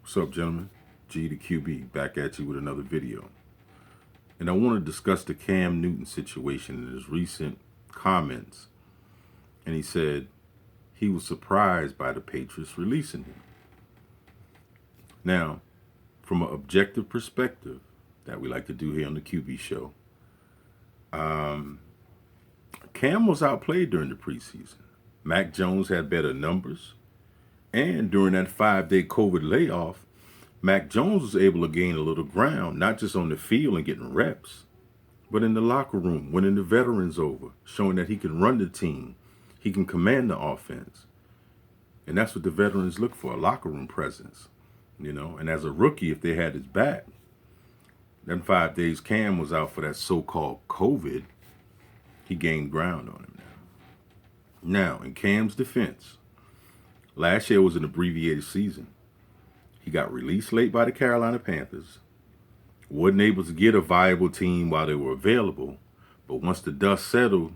What's up, gentlemen? G the QB back at you with another video. And I want to discuss the Cam Newton situation in his recent comments. And he said he was surprised by the Patriots releasing him. Now, from an objective perspective that we like to do here on the QB show, Cam was outplayed during the preseason. Mac Jones had better numbers. And during that 5-day COVID layoff, Mac Jones was able to gain a little ground, not just on the field and getting reps, but in the locker room, winning the veterans over, showing that he can run the team, he can command the offense. And that's what the veterans look for, a locker room presence, And as a rookie, if they had his back, then 5 days Cam was out for that so-called COVID, he gained ground on him now. Now, in Cam's defense, last year was an abbreviated season. He got released late by the Carolina Panthers, wasn't able to get a viable team while they were available, but once the dust settled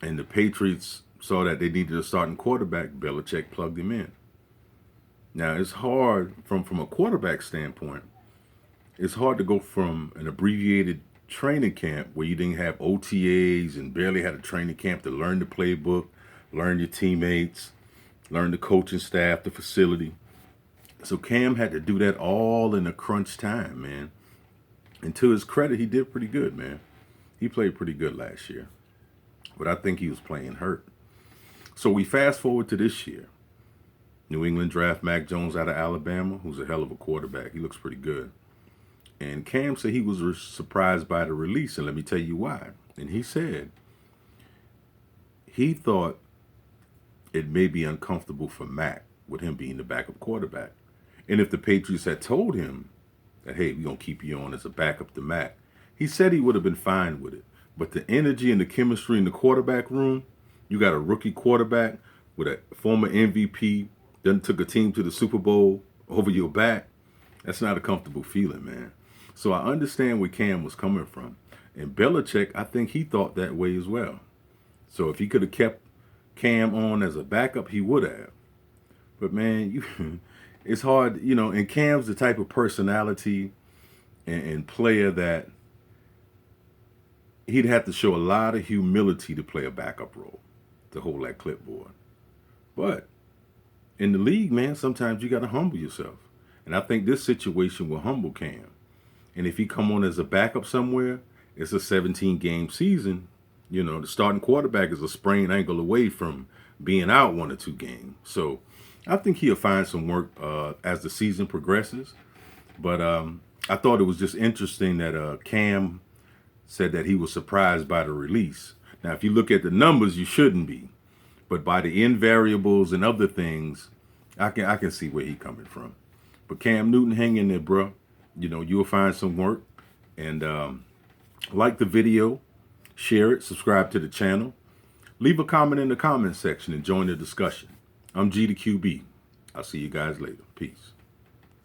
and the Patriots saw that they needed a starting quarterback, Belichick plugged him in. Now, it's hard from a quarterback standpoint, it's hard to go from an abbreviated training camp where you didn't have OTAs and barely had a training camp to learn the playbook, learn your teammates, learn the coaching staff, the facility. So Cam had to do that all in a crunch time, man. And to his credit, he did pretty good, man. He played pretty good last year. But I think he was playing hurt. So we fast forward to this year. New England draft Mac Jones out of Alabama, who's a hell of a quarterback. He looks pretty good. And Cam said he was surprised by the release, and let me tell you why. And he said he thought it may be uncomfortable for Mac with him being the backup quarterback. And if the Patriots had told him that, hey, we're going to keep you on as a backup to Mac, he said he would have been fine with it. But the energy and the chemistry in the quarterback room, you got a rookie quarterback with a former MVP, then took a team to the Super Bowl over your back. That's not a comfortable feeling, man. So I understand where Cam was coming from. And Belichick, I think he thought that way as well. So if he could have kept Cam on as a backup, he would have. But man, it's hard, and Cam's the type of personality and player that he'd have to show a lot of humility to play a backup role, to hold that clipboard. But in the league, man, sometimes you got to humble yourself. And I think this situation will humble Cam. And if he come on as a backup somewhere, it's a 17-game season. The starting quarterback is a sprained ankle away from being out 1 or 2 games. So I think he'll find some work as the season progresses. But I thought it was just interesting that Cam said that he was surprised by the release. Now, if you look at the numbers, you shouldn't be. But by the invariables and other things, I can see where he's coming from. But Cam Newton, hang in there, bro. You'll find some work. And like the video, share it, subscribe to the channel. Leave a comment in the comment section and join the discussion. I'm G the QB. I'll see you guys later. Peace.